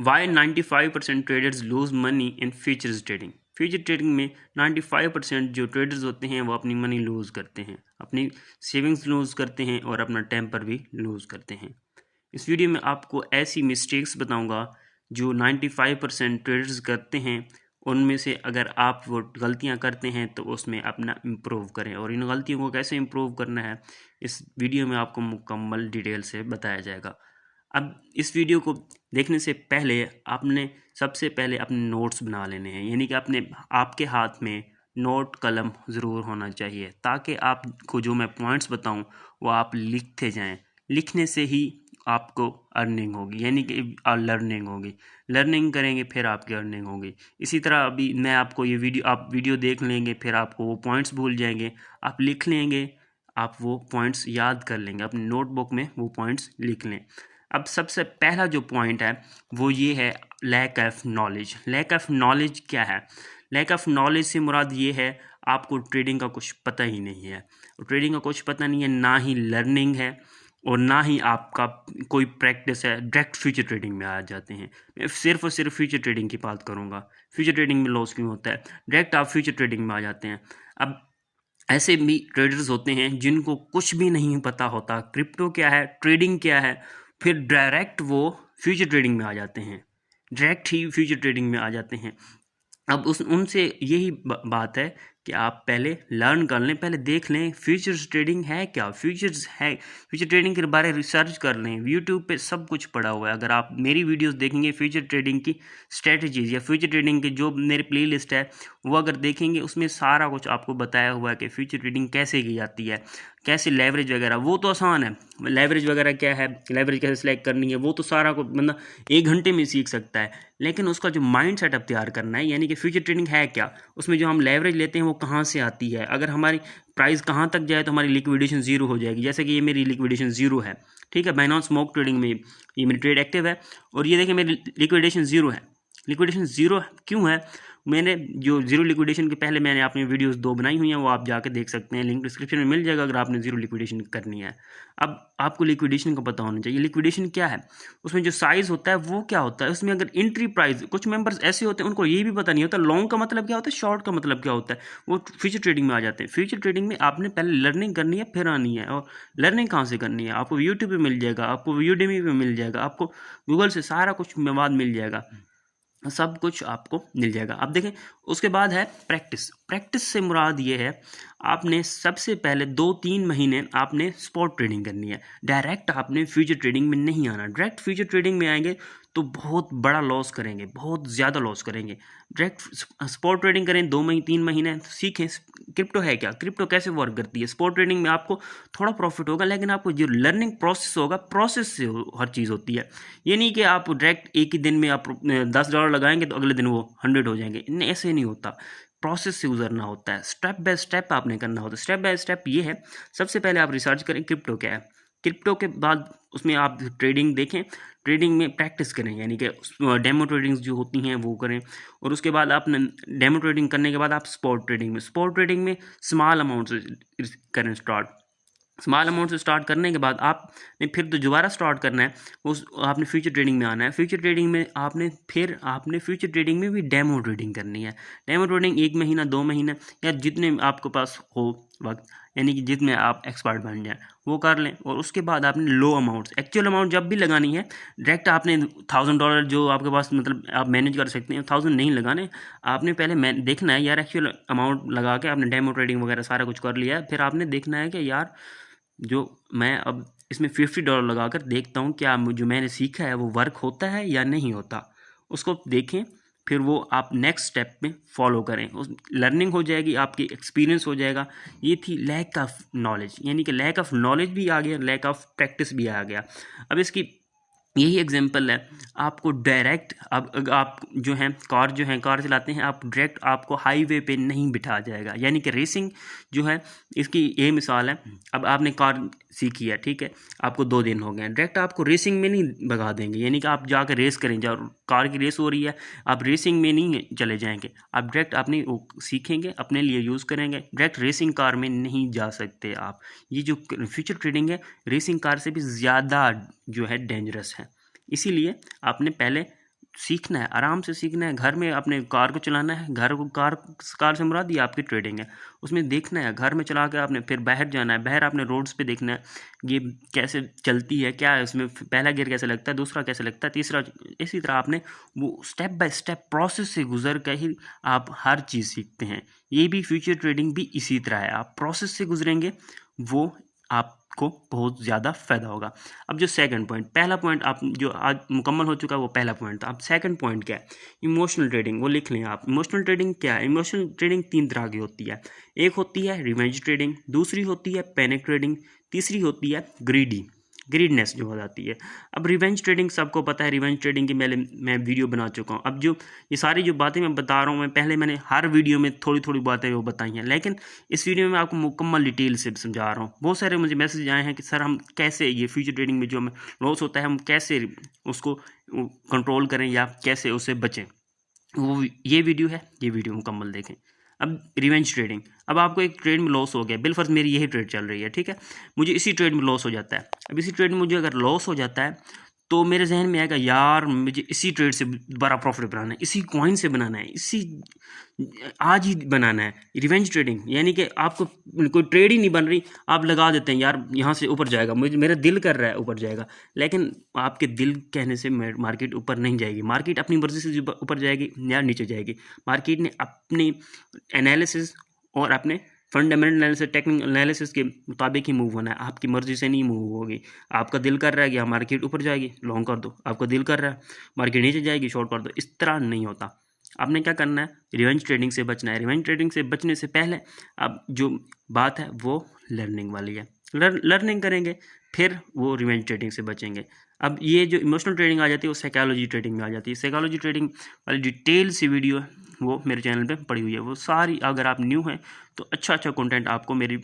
Y 95% traders lose money in futures trading. Future trading में 95% जो traders होते हैं वो अपनी मनी लूज करते हैं, अपनी सेविंग्स लूज करते हैं और अपना टेम्पर भी लूज करते हैं। इस वीडियो में आपको ऐसी मिस्टेक्स बताऊंगा जो 95% ट्रेडर्स करते हैं। उनमें से अगर आप वो गलतियां करते हैं तो उसमें अपना इम्प्रूव करें, और इन गलतियों को कैसे इम्प्रूव करना है इस वीडियो में आपको मुकम्मल डिटेल से बताया जाएगा। अब इस वीडियो को देखने से पहले आपने सबसे पहले अपने नोट्स बना लेने हैं, यानी कि आपके हाथ में नोट कलम ज़रूर होना चाहिए, ताकि आपको जो मैं पॉइंट्स बताऊं वो आप लिखते जाएं। लिखने से ही आपको अर्निंग होगी, यानी कि लर्निंग होगी। लर्निंग करेंगे फिर आपकी अर्निंग होगी। इसी तरह अभी मैं आपको आप वीडियो देख लेंगे, फिर आपको वो पॉइंट्स भूल जाएंगे, आप लिख लेंगे, आप वो पॉइंट्स याद कर लेंगे, अपने नोटबुक में वो पॉइंट्स लिख लें। अब सबसे पहला जो पॉइंट है वो ये है lack of knowledge. Lack of knowledge क्या है? लैक ऑफ नॉलेज से मुराद ये है आपको ट्रेडिंग का कुछ पता ही नहीं है। ट्रेडिंग का कुछ पता नहीं है, ना ही लर्निंग है और ना ही आपका कोई प्रैक्टिस है। डायरेक्ट फ्यूचर ट्रेडिंग में आ जाते हैं। मैं सिर्फ और सिर्फ फ्यूचर ट्रेडिंग की बात करूँगा। फ्यूचर ट्रेडिंग में लॉस क्यों होता है? डायरेक्ट आप फ्यूचर ट्रेडिंग में आ जाते हैं। अब ऐसे भी ट्रेडर्स होते हैं जिनको कुछ भी नहीं पता होता क्रिप्टो क्या है, ट्रेडिंग क्या है, फिर डायरेक्ट वो फ्यूचर ट्रेडिंग में आ जाते हैं, डायरेक्ट ही फ्यूचर ट्रेडिंग में आ जाते हैं। अब उनसे यही बात है कि आप पहले लर्न कर लें, पहले देख लें फ्यूचर्स ट्रेडिंग है क्या, फ्यूचर्स है, फ्यूचर ट्रेडिंग के बारे में रिसर्च कर लें। यूट्यूब पे सब कुछ पड़ा हुआ है। अगर आप मेरी वीडियोस देखेंगे फ्यूचर ट्रेडिंग की स्ट्रेटजीज या फ्यूचर ट्रेडिंग की जो मेरी प्लेलिस्ट है वो अगर देखेंगे, उसमें सारा कुछ आपको बताया हुआ है कि फ्यूचर ट्रेडिंग कैसे की जाती है, कैसे लेवरेज वगैरह। वो तो आसान है, लेवरेज वगैरह क्या है, लेवरेज कैसे सिलेक्ट करनी है, वो तो सारा कुछ बंदा 1 घंटे में सीख सकता है। लेकिन उसका जो माइंड सेटअप तैयार करना है, यानी कि फ्यूचर ट्रेडिंग है क्या, उसमें जो हम लेवरेज लेते हैं वो कहाँ से आती है, अगर हमारी प्राइस कहाँ तक जाए तो हमारी लिक्विडेशन जीरो हो जाएगी। जैसे कि ये मेरी लिक्विडेशन जीरो है, ठीक है, बाइनेंस स्मोक ट्रेडिंग में ये मेरी ट्रेड एक्टिव है और ये देखिए मेरी लिक्विडेशन जीरो है। लिक्विडेशन जीरो क्यों है? मैंने जो जीरो लिक्विडेशन के पहले मैंने अपनी वीडियोस 2 बनाई हुई हैं, वो आप जाके देख सकते हैं, लिंक डिस्क्रिप्शन में मिल जाएगा अगर आपने जीरो लिक्विडेशन करनी है। अब आपको लिक्विडेशन का पता होना चाहिए। लिक्विडेशन क्या है, उसमें जो साइज होता है वो क्या होता है, उसमें अगर एंट्री प्राइस, कुछ मेंबर्स ऐसे होते हैं उनको ये भी पता नहीं होता लॉन्ग का मतलब क्या होता है, शॉर्ट का मतलब क्या होता है, वो फ्यूचर ट्रेडिंग में आ जाते हैं। फ्यूचर ट्रेडिंग में आपने पहले लर्निंग करनी है फिर आनी है। और लर्निंग कहाँ से करनी है? आपको यूट्यूब पे मिल जाएगा, आपको यूडेमी पे मिल जाएगा, आपको गूगल से सारा कुछ मवाद मिल जाएगा, सब कुछ आपको मिल जाएगा। अब देखें उसके बाद है प्रैक्टिस। प्रैक्टिस से मुराद ये है आपने सबसे पहले 2-3 महीने आपने स्पॉट ट्रेडिंग करनी है। डायरेक्ट आपने फ्यूचर ट्रेडिंग में नहीं आना। डायरेक्ट फ्यूचर ट्रेडिंग में आएंगे तो बहुत बड़ा लॉस करेंगे, बहुत ज़्यादा लॉस करेंगे। डायरेक्ट स्पॉट ट्रेडिंग करें 2-3 महीने, सीखें क्रिप्टो है क्या, क्रिप्टो कैसे वर्क करती है। स्पॉट ट्रेडिंग में आपको थोड़ा प्रॉफिट होगा, लेकिन आपको जो लर्निंग प्रोसेस होगा, प्रोसेस से हर चीज़ होती है। ये नहीं कि आप डायरेक्ट एक ही दिन में आप $10 लगाएंगे तो अगले दिन वो 100 हो जाएंगे, नहीं, ऐसे नहीं होता। प्रोसेस से गुजरना होता है, स्टेप बाय स्टेप आपने करना होता है। स्टेप बाय स्टेप ये है, सबसे पहले आप रिसर्च करें क्रिप्टो क्या है। क्रिप्टो के बाद उसमें आप ट्रेडिंग देखें, ट्रेडिंग में प्रैक्टिस करें, यानी कि डेमो ट्रेडिंग्स जो होती हैं वो करें। और उसके बाद आप डेमो ट्रेडिंग करने के बाद आप स्पॉट ट्रेडिंग में स्मॉल अमाउंट से करें स्टार्ट। स्मॉल अमाउंट से स्टार्ट करने के बाद आपने फिर तो दोबारा स्टार्ट करना है, उस आपने फ्यूचर ट्रेडिंग में आना है। फ्यूचर ट्रेडिंग में आपने फ्यूचर ट्रेडिंग में भी डेमो ट्रेडिंग करनी है। डेमो ट्रेडिंग 1 महीना 2 महीना या जितने आपके पास हो वक्त, यानी कि जितने आप एक्सपर्ट बन जाएं वो कर लें। और उसके बाद आपने लो अमाउंट, एक्चुअल अमाउंट जब भी लगानी है डायरेक्ट आपने $1000 जो आपके पास मतलब आप मैनेज कर सकते हैं, 1000 नहीं लगाने। आपने पहले देखना है यार, एक्चुअल अमाउंट लगा के आपने डेमो ट्रेडिंग वगैरह सारा कुछ कर लिया है, फिर आपने देखना है कि यार जो मैं अब इसमें $50 लगाकर देखता हूँ क्या जो मैंने सीखा है वो वर्क होता है या नहीं होता, उसको देखें। फिर वो आप नेक्स्ट स्टेप में फॉलो करें, उस लर्निंग हो जाएगी, आपकी एक्सपीरियंस हो जाएगा। ये थी लैक ऑफ नॉलेज, यानी कि लैक ऑफ नॉलेज भी आ गया, लैक ऑफ प्रैक्टिस भी आ गया। अब इसकी यही एग्जांपल है, आपको डायरेक्ट अब आप जो हैं कार चलाते हैं, आप डायरेक्ट आपको हाईवे पे नहीं बिठा जाएगा, यानी कि रेसिंग जो है इसकी ये मिसाल है। अब आपने कार सीखी है, ठीक है, आपको 2 दिन हो गए हैं, डायरेक्ट आपको रेसिंग में नहीं भगा देंगे, यानी कि आप जाकर रेस करें, जब कार की रेस हो रही है आप रेसिंग में नहीं चले जाएंगे, आप डायरेक्ट अपने वो सीखेंगे, अपने लिए यूज़ करेंगे। डायरेक्ट रेसिंग कार में नहीं जा सकते आप। ये जो फ्यूचर ट्रेडिंग है रेसिंग कार से भी ज़्यादा जो है डेंजरस है। इसीलिए आपने पहले सीखना है, आराम से सीखना है। घर में अपने कार को चलाना है, कार से मुराद ये आपकी ट्रेडिंग है, उसमें देखना है। घर में चला के आपने फिर बाहर जाना है, बाहर आपने रोड्स पे देखना है ये कैसे चलती है, क्या है उसमें, पहला गियर कैसे लगता है, दूसरा कैसे लगता है, तीसरा। इसी तरह आपने वो स्टेप बाय स्टेप प्रोसेस से गुजर कर ही आप हर चीज़ सीखते हैं। ये भी फ्यूचर ट्रेडिंग भी इसी तरह है, आप प्रोसेस से गुजरेंगे, वो आपको बहुत ज़्यादा फ़ायदा होगा। अब जो सेकंड पॉइंट, पहला पॉइंट आप जो आज मुकम्मल हो चुका है वो पहला पॉइंट था। अब सेकंड पॉइंट क्या है, इमोशनल ट्रेडिंग, वो लिख लें आप। इमोशनल ट्रेडिंग क्या है? इमोशनल ट्रेडिंग 3 तरह की होती है। एक होती है रिवेंज ट्रेडिंग, दूसरी होती है पैनिक ट्रेडिंग, तीसरी होती है ग्रीडनेस जो हो जाती है। अब रिवेंज ट्रेडिंग सबको पता है, रिवेंज ट्रेडिंग की मैं वीडियो बना चुका हूँ। अब जो ये सारी जो बातें मैं बता रहा हूँ, मैंने हर वीडियो में थोड़ी थोड़ी बातें वो बताई हैं, लेकिन इस वीडियो में आपको मुकम्मल डिटेल से समझा रहा हूँ। बहुत सारे मुझे मैसेज आए हैं कि सर हम कैसे ये फ्यूचर ट्रेडिंग में जो हमें लॉस होता है हम कैसे उसको कंट्रोल करें या कैसे उससे बचें। वो ये वीडियो मुकम्मल देखें। अब रिवेंज ट्रेडिंग, अब आपको एक ट्रेड में लॉस हो गया, बिलफर्ज मेरी यही ट्रेड चल रही है, ठीक है, मुझे इसी ट्रेड में लॉस हो जाता है। अब इसी ट्रेड में मुझे अगर लॉस हो जाता है तो मेरे जहन में आएगा यार मुझे इसी ट्रेड से दोबारा प्रॉफिट बनाना है, इसी कॉइन से बनाना है, आज ही बनाना है। रिवेंज ट्रेडिंग यानी कि आपको कोई ट्रेड ही नहीं बन रही, आप लगा देते हैं यार यहाँ से ऊपर जाएगा, मेरा दिल कर रहा है ऊपर जाएगा, लेकिन आपके दिल कहने से मार्केट ऊपर नहीं जाएगी। मार्केट अपनी मर्जी से ऊपर जाएगी या नीचे जाएगी। मार्केट ने अपनी एनालिसिस और अपने फंडामेंटल एनालिसिस, टेक्निकल एनालिसिस के मुताबिक ही मूव होना है, आपकी मर्जी से नहीं मूव होगी। आपका दिल कर रहा है कि मार्केट ऊपर जाएगी, लॉन्ग कर दो, आपका दिल कर रहा है मार्केट नीचे जाएगी, शॉर्ट कर दो। इस तरह नहीं होता। आपने क्या करना है, रिवेंज ट्रेडिंग से बचना है। रिवेंज ट्रेडिंग से बचने से पहले अब जो बात है वो लर्निंग वाली है। लर्निंग करेंगे फिर वो रिवेंज ट्रेडिंग से बचेंगे। अब ये जो इमोशनल ट्रेडिंग आ जाती है वो साइकोलॉजी ट्रेडिंग में आ जाती है। साइकोलॉजी ट्रेडिंग वाली डिटेल सी वीडियो है वो मेरे चैनल पे पड़ी हुई है, वो सारी, अगर आप न्यू हैं तो अच्छा कंटेंट आपको मेरी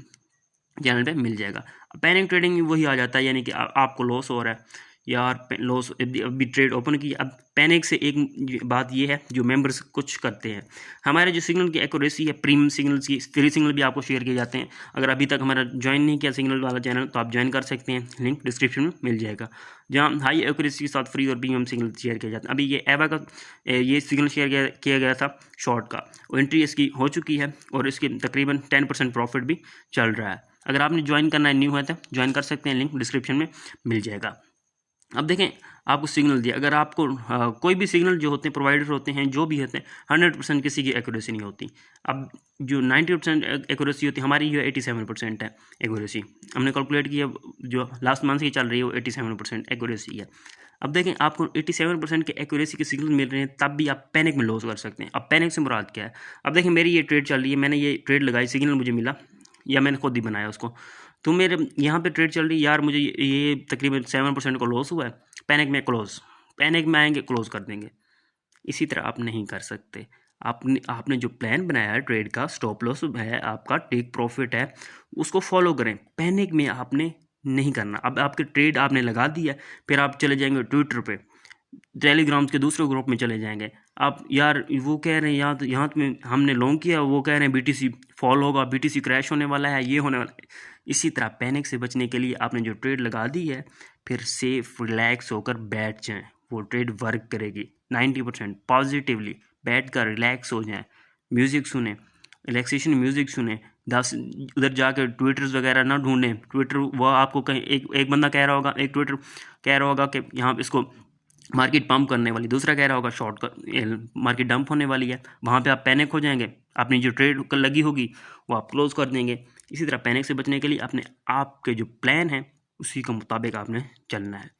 चैनल पे मिल जाएगा। पैनिक ट्रेडिंग में वही आ जाता है, यानी कि आपको लॉस हो रहा है यार, लॉस अभी ट्रेड ओपन की। अब पैनिक से एक बात ये है जो मेंबर्स कुछ करते हैं, हमारे जो सिग्नल की एक्यूरेसी है, प्रीमियम सिग्नल्स की फ्री सिग्नल भी आपको शेयर किए जाते हैं। अगर अभी तक हमारा ज्वाइन नहीं किया सिग्नल वाला चैनल तो आप ज्वाइन कर सकते हैं, लिंक डिस्क्रिप्शन में मिल जाएगा, जहाँ हाई एक्यूरेसी के साथ फ्री और प्रीमियम सिग्नल शेयर किए जाते हैं। अभी ये एवा का ये सिग्नल शेयर किया गया था शॉर्ट का, एंट्री इसकी हो चुकी है और इसके तकरीबन 10% प्रॉफिट भी चल रहा है। अगर आपने ज्वाइन करना है, न्यू है तो ज्वाइन कर सकते हैं, लिंक डिस्क्रिप्शन में मिल जाएगा। अब देखें आपको सिग्नल दिया, अगर आपको कोई भी सिग्नल जो होते हैं प्रोवाइडर होते हैं जो भी होते हैं 100% किसी की एक्यूरेसी नहीं होती। अब जो 90% एक्यूरेसी होती है हमारी जो 87% है एक्यूरेसी, हमने कैलकुलेट किया, जो लास्ट मंथ की चल रही है वो 87% एक्यूरेसी है। अब देखें आपको 87% के एक्यूरेसी के सिग्नल मिल रहे हैं, तब भी आप पैनिक में लॉस कर सकते हैं। अब पैनिक से मुराद क्या है, अब देखें मेरी ये ट्रेड चल रही है, मैंने ये ट्रेड लगाई, सिग्नल मुझे मिला या मैंने खुद ही बनाया उसको, तो मेरे यहाँ पे ट्रेड चल रही है यार, मुझे ये तकरीबन 7% को लॉस हुआ है, पैनिक में आएंगे क्लोज कर देंगे। इसी तरह आप नहीं कर सकते। आपने जो प्लान बनाया है ट्रेड का, स्टॉप लॉस है आपका, टेक प्रॉफिट है, उसको फॉलो करें। पैनिक में आपने नहीं करना। अब आपके ट्रेड आपने लगा दिया, फिर आप चले जाएंगे ट्विटर पे, टेलीग्राम के दूसरे ग्रुप में चले जाएंगे, आप यार वो कह रहे हैं यहाँ में हमने लॉन्ग किया, वो कह रहे हैं बीटीसी फॉल होगा, बीटीसी क्रैश होने वाला है, ये होने वाला है। इसी तरह पैनिक से बचने के लिए आपने जो ट्रेड लगा दी है, फिर सेफ रिलैक्स होकर बैठ जाएं, वो ट्रेड वर्क करेगी। 90% पॉजिटिवली बैठ कर रिलैक्स हो जाएं, म्यूज़िक सुने, रिलैक्सेशन म्यूज़िक सुने, 10 उधर जाकर ट्विटर्स वगैरह ना ढूंढें। ट्विटर वो आपको कहीं एक बंदा कह रहा होगा, एक ट्विटर कह रहा होगा कि यहाँ इसको मार्केट पंप करने वाली, दूसरा कह रहा होगा शॉर्ट कर मार्केट डंप होने वाली है, वहाँ पे आप पैनिक हो जाएंगे, अपनी जो ट्रेड लगी होगी वो आप क्लोज कर देंगे। इसी तरह पैनिक से बचने के लिए अपने आपके जो प्लान है उसी के मुताबिक आपने चलना है।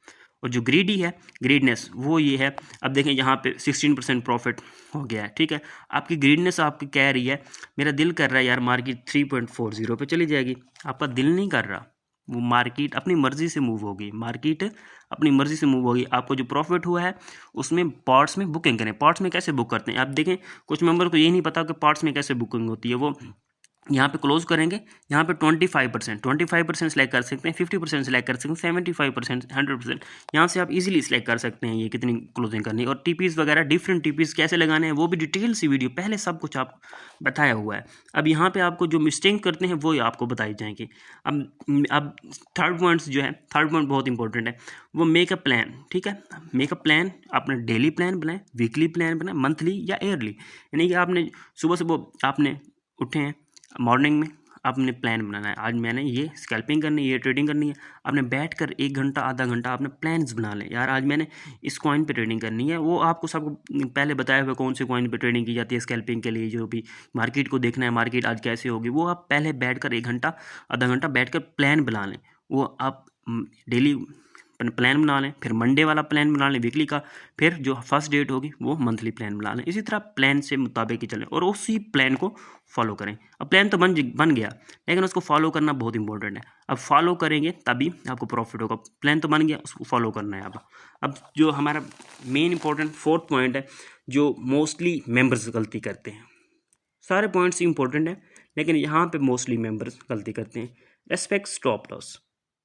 और जो ग्रीडी है, ग्रीडनेस, वो ये है, अब देखें यहाँ पे 16% प्रॉफिट हो गया है, ठीक है। आपकी ग्रीडनेस आपकी कह रही है मेरा दिल कर रहा है यार मार्केट 3.40 पे चली जाएगी, आपका दिल नहीं कर रहा, वो मार्केट अपनी मर्जी से मूव होगी, आपको जो प्रॉफिट हुआ है उसमें पार्ट्स में बुकिंग करें। पार्ट्स में कैसे बुक करते हैं आप देखें, कुछ मेंबर को ये नहीं पता कि पार्ट्स में कैसे बुकिंग होती है। वो यहाँ पे क्लोज करेंगे, यहाँ पे 25% सिलेक्ट कर सकते हैं, 50% सिलेक्ट कर सकते हैं, 75%, 100%। यहाँ से आप इजीली सिलेक्ट कर सकते हैं ये कितनी क्लोजिंग करनी है। और टीपीस वगैरह डिफरेंट टीपीस कैसे लगाने हैं वो भी डिटेल सी वीडियो पहले सब कुछ आप बताया हुआ है। अब यहाँ पे आपको जो मिस्टेक करते हैं वो आपको बताई जाएंगी। अब थर्ड पॉइंट्स जो है, थर्ड पॉइंट बहुत इंपॉर्टेंट है, वो मेक अ प्लान। ठीक है, मेक अ प्लान, आपने डेली प्लान बनाए, वीकली प्लान बनाए, मंथली या ईयरली, यानी कि आपने सुबह सुबह आपने उठे हैं मॉर्निंग में, आपने प्लान बनाना है, आज मैंने ये स्कैल्पिंग करनी है, ये ट्रेडिंग करनी है। आपने बैठ कर 1 घंटा आधा घंटा आपने प्लान्स बना लें, यार आज मैंने इस कॉइन पे ट्रेडिंग करनी है। वो आपको सबको पहले बताया हुआ कौन से कॉइन पे ट्रेडिंग की जाती है स्कैल्पिंग के लिए, जो भी मार्केट को देखना है, मार्केट आज कैसे होगी, वो आप पहले बैठ कर 1 घंटा आधा घंटा बैठ कर प्लान बना लें। वो आप डेली प्लान बना लें, फिर मंडे वाला प्लान बना लें वीकली का, फिर जो फर्स्ट डेट होगी वो मंथली प्लान बना लें। इसी तरह प्लान से मुताबिक ही चलें और उसी प्लान को फॉलो करें। अब प्लान तो बन गया, लेकिन उसको फॉलो करना बहुत इंपॉर्टेंट है। अब फॉलो करेंगे तभी आपको प्रॉफिट होगा। प्लान तो बन गया, उसको फॉलो करना है। अब जो हमारा मेन इंपॉर्टेंट फोर्थ पॉइंट है, जो मोस्टली मेंबर्स गलती करते हैं, सारे पॉइंट्स इंपॉर्टेंट हैं लेकिन यहाँ पे मोस्टली मेंबर्स गलती करते हैं, रेस्पेक्ट स्टॉप लॉस।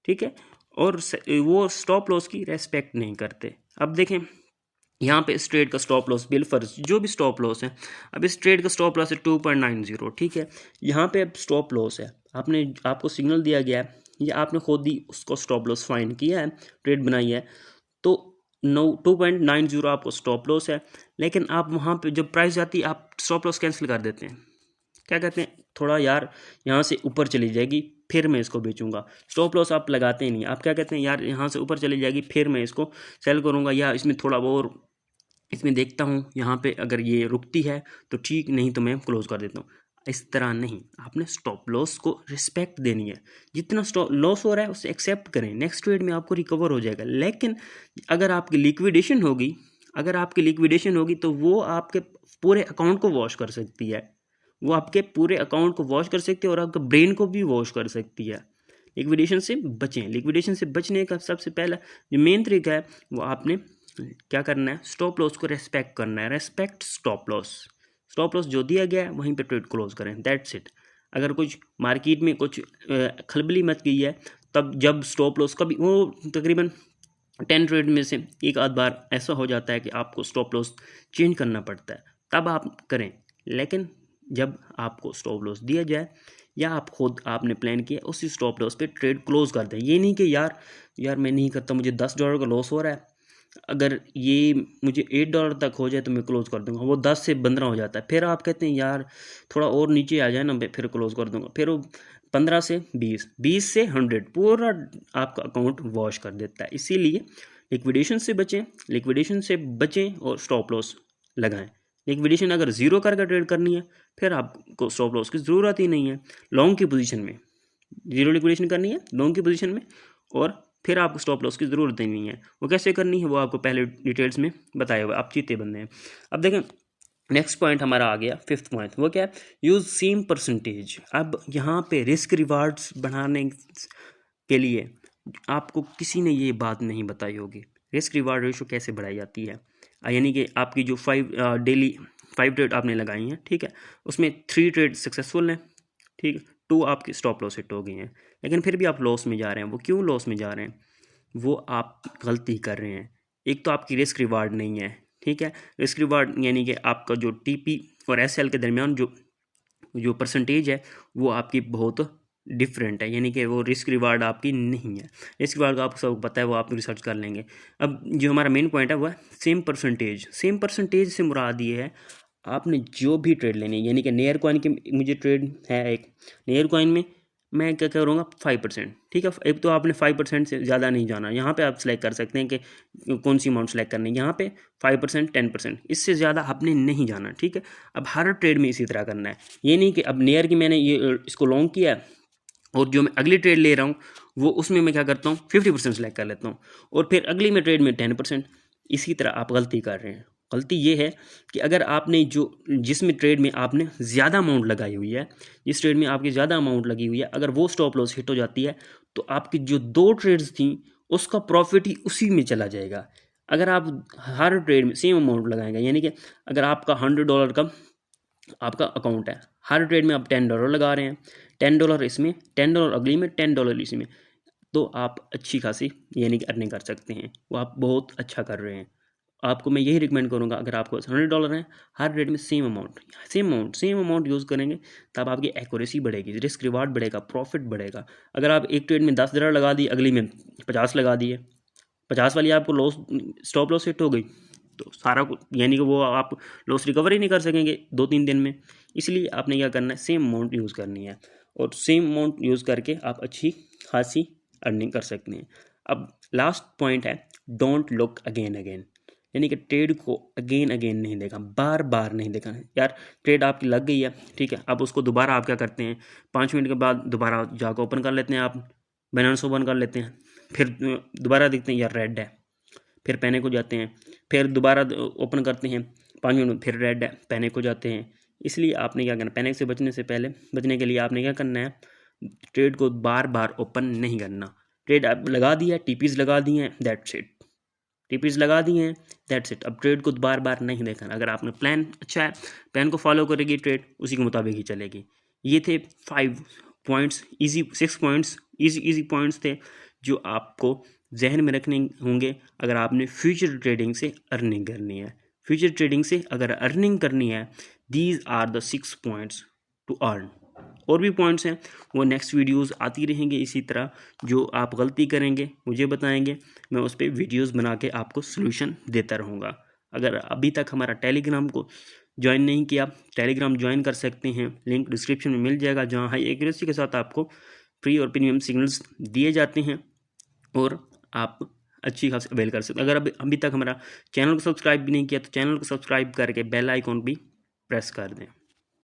ठीक है, और वो स्टॉप लॉस की रेस्पेक्ट नहीं करते। अब देखें यहाँ पे इस ट्रेड का स्टॉप लॉस बिल फर्ज जो भी स्टॉप लॉस है, अब इस ट्रेड का स्टॉप लॉस है 2.90। ठीक है, यहाँ पे अब स्टॉप लॉस है, आपको सिग्नल दिया गया है या आपने खुद ही उसको स्टॉप लॉस फाइंड किया है, ट्रेड बनाई है, तो 2.90 आपको स्टॉप लॉस है। लेकिन आप वहाँ पे जब प्राइस जाती है आप स्टॉप लॉस कैंसिल कर देते हैं, क्या कहते हैं, थोड़ा यार यहाँ से ऊपर चली जाएगी फिर मैं इसको बेचूंगा। स्टॉप लॉस आप लगाते ही नहीं, आप क्या कहते हैं, यार यहाँ से ऊपर चली जाएगी फिर मैं इसको सेल करूँगा, या इसमें थोड़ा और इसमें देखता हूँ, यहाँ पे अगर ये रुकती है तो ठीक, नहीं तो मैं क्लोज कर देता हूँ। इस तरह नहीं, आपने स्टॉप लॉस को रिस्पेक्ट देनी है। जितना स्टॉप लॉस हो रहा है उसे एक्सेप्ट करें, नेक्स्ट ट्रेड में आपको रिकवर हो जाएगा। लेकिन अगर आपकी लिक्विडेशन होगी तो वो आपके पूरे अकाउंट को वॉश कर सकती है, वो आपके पूरे अकाउंट को वॉश कर सकती है और आपके ब्रेन को भी वॉश कर सकती है। लिक्विडेशन से बचें। लिक्विडेशन से बचने का सबसे पहला जो मेन तरीका है वो आपने क्या करना है, स्टॉप लॉस को रेस्पेक्ट करना है। Respect stop loss, stop loss जो दिया गया है वहीं पे ट्रेड क्लोज करें, दैट्स इट। अगर कुछ मार्केट में कुछ खलबली मच गई है, तब जब स्टॉप लॉस कभी वो तकरीबन 10 ट्रेड में से एक आध बार ऐसा हो जाता है कि आपको स्टॉप लॉस चेंज करना पड़ता है, तब आप करें। लेकिन जब आपको स्टॉप लॉस दिया जाए या आप खुद आपने प्लान किया, उसी स्टॉप लॉस पे ट्रेड क्लोज कर दें। ये नहीं कि यार मैं नहीं करता, मुझे $10 का लॉस हो रहा है, अगर ये मुझे $8 तक हो जाए तो मैं क्लोज कर दूंगा, वो 10 से 15 हो जाता है, फिर आप कहते हैं यार थोड़ा और नीचे आ जाए ना, मैं फिर क्लोज कर दूंगा, फिर वो 15 से 20, 20 से 100 पूरा आपका अकाउंट वॉश कर देता है। इसीलिए लिक्विडेशन से बचें और स्टॉप लॉस लगाएं। लिक्विडेशन अगर जीरो करके ट्रेड करनी है फिर आपको स्टॉप लॉस की ज़रूरत ही नहीं है। लॉन्ग की पोजीशन में जीरो लिक्विडेशन करनी है, लॉन्ग की पोजीशन में, और फिर आपको स्टॉप लॉस की ज़रूरत ही नहीं है। वो कैसे करनी है वो आपको पहले डिटेल्स में बताया हुआ, आप चीते बंदे हैं। अब देखें नेक्स्ट पॉइंट हमारा आ गया, फिफ्थ पॉइंट, वो क्या है, यूज़ सेम परसेंटेज। अब यहाँ पे रिस्क रिवार्ड्स बढ़ाने के लिए आपको किसी ने ये बात नहीं बताई होगी, रिस्क रिवार्ड रेशो कैसे बढ़ाई जाती है। यानी कि आपकी जो 5 ट्रेड आपने लगाई हैं, ठीक है, उसमें 3 ट्रेड सक्सेसफुल हैं, ठीक है, 2 आपकी स्टॉप लॉस हिट हो गई हैं, लेकिन फिर भी आप लॉस में जा रहे हैं। वो क्यों लॉस में जा रहे हैं, वो आप गलती कर रहे हैं। एक तो आपकी रिस्क रिवार्ड नहीं है, ठीक है, रिस्क रिवार्ड यानी कि आपका जो टीपी और एसएल के दरमियान जो परसेंटेज है वो आपकी बहुत डिफरेंट है, यानी कि वो रिस्क रिवार्ड आपकी नहीं है। रिस्क रिवार्ड का आपको सब पता है, वो आप रिसर्च कर लेंगे। अब जो हमारा मेन पॉइंट है वो है सेम परसेंटेज से मुराद ये है आपने जो भी ट्रेड लेनी है, यानी कि नेयर कॉइन की मुझे ट्रेड है, एक नेयर कॉइन में मैं क्या करूँगा 5%, ठीक है। एक तो आपने 5% से ज़्यादा नहीं जाना, यहाँ पे आप सेलेक्ट कर सकते हैं कि कौन सी अमाउंट सेलेक्ट करनी है, यहाँ पे 5%, 10%, इससे ज़्यादा आपने नहीं जाना, ठीक है। अब हर ट्रेड में इसी तरह करना है, ये नहीं कि अब नेयर की मैंने ये इसको लॉन्ग किया है और जो मैं अगली ट्रेड ले रहा हूँ वो उसमें मैं क्या करता हूँ 50% सेलेक्ट कर लेता हूँ और फिर अगली में ट्रेड में 10%। इसी तरह आप गलती कर रहे हैं। गलती ये है कि अगर आपने जिसमें ट्रेड में आपने ज़्यादा अमाउंट लगाई हुई है, जिस ट्रेड में आपकी ज़्यादा अमाउंट लगी हुई है, अगर वो स्टॉप लॉस हिट हो जाती है तो आपकी जो 2 ट्रेड्स थी उसका प्रॉफिट ही उसी में चला जाएगा। अगर आप हर ट्रेड में सेम अमाउंट लगाएंगे, यानी कि अगर आपका $100 का आपका अकाउंट है, हर ट्रेड में आप $10 लगा रहे हैं, $10 इसमें, $10 अगली में, $10 इसमें, तो आप अच्छी खासी यानी कि अर्निंग कर सकते हैं, वो आप बहुत अच्छा कर रहे हैं। आपको मैं यही रिकमेंड करूँगा, अगर आपको $100 है, हर ट्रेड में सेम अमाउंट यूज़ करेंगे, तब आपकी एक्यूरेसी बढ़ेगी, रिस्क रिवार्ड बढ़ेगा, प्रॉफिट बढ़ेगा। अगर आप एक ट्रेड में $10 लगा दिए, अगली में 50 लगा दिए, 50 वाली आपको लॉस, स्टॉप लॉस हिट हो गई, तो सारा कुछ यानी कि वो आप लॉस रिकवर ही नहीं कर सकेंगे 2-3 दिन में। इसलिए आपने क्या करना है, सेम अमाउंट यूज़ करनी है, और सेम अमाउंट यूज़ करके आप अच्छी खासी अर्निंग कर सकते हैं। अब लास्ट पॉइंट है, डोंट लुक अगेन, यानी कि ट्रेड को अगेन नहीं देखा, बार बार नहीं देखा। यार ट्रेड आपकी लग गई है, ठीक है, अब उसको दोबारा आप क्या करते हैं, 5 मिनट के बाद दोबारा जाकर ओपन कर लेते हैं, आप बैलेंस ओपन कर लेते हैं, फिर दोबारा देखते हैं यार रेड है, फिर पैनिक हो जाते हैं, फिर दोबारा ओपन करते हैं, 5 मिनट फिर रेड है, पैनिक हो जाते हैं। इसलिए आपने क्या करना, पैनिक से बचने के लिए आपने क्या करना है, ट्रेड को बार बार ओपन नहीं करना। ट्रेड आप लगा दिया, टीपीज लगा दिए हैं, दैट्स इट, टीपीज लगा दिए हैं, दैट्स इट। अब ट्रेड को बार बार नहीं देखना। अगर आपने प्लान अच्छा है, प्लान को फॉलो करेगी ट्रेड, उसी के मुताबिक ही चलेगी। ये थे 5 पॉइंट्स, 6 पॉइंट्स, ईजी पॉइंट्स थे जो आपको जहन में रखने होंगे अगर आपने फ्यूचर ट्रेडिंग से अर्निंग करनी है। फ्यूचर ट्रेडिंग से अगर अर्निंग करनी है, these are the 6 points to earn. और भी पॉइंट्स हैं, वो नेक्स्ट वीडियोस आती रहेंगे इसी तरह। जो आप गलती करेंगे मुझे बताएंगे, मैं उस पर वीडियोस बना के आपको सोल्यूशन देता रहूँगा। अगर अभी तक हमारा टेलीग्राम को ज्वाइन नहीं किया, टेलीग्राम ज्वाइन कर सकते हैं, लिंक डिस्क्रिप्शन में मिल जाएगा, जहाँ हाई एक्यूरेसी के साथ आपको फ्री और प्रीमियम सिग्नल्स दिए जाते हैं और आप अच्छी खासी अवेल कर सकते हैं। अगर अभी तक हमारा चैनल को सब्सक्राइब भी नहीं किया, तो चैनल को सब्सक्राइब करके बेल आइकॉन भी प्रेस कर दें।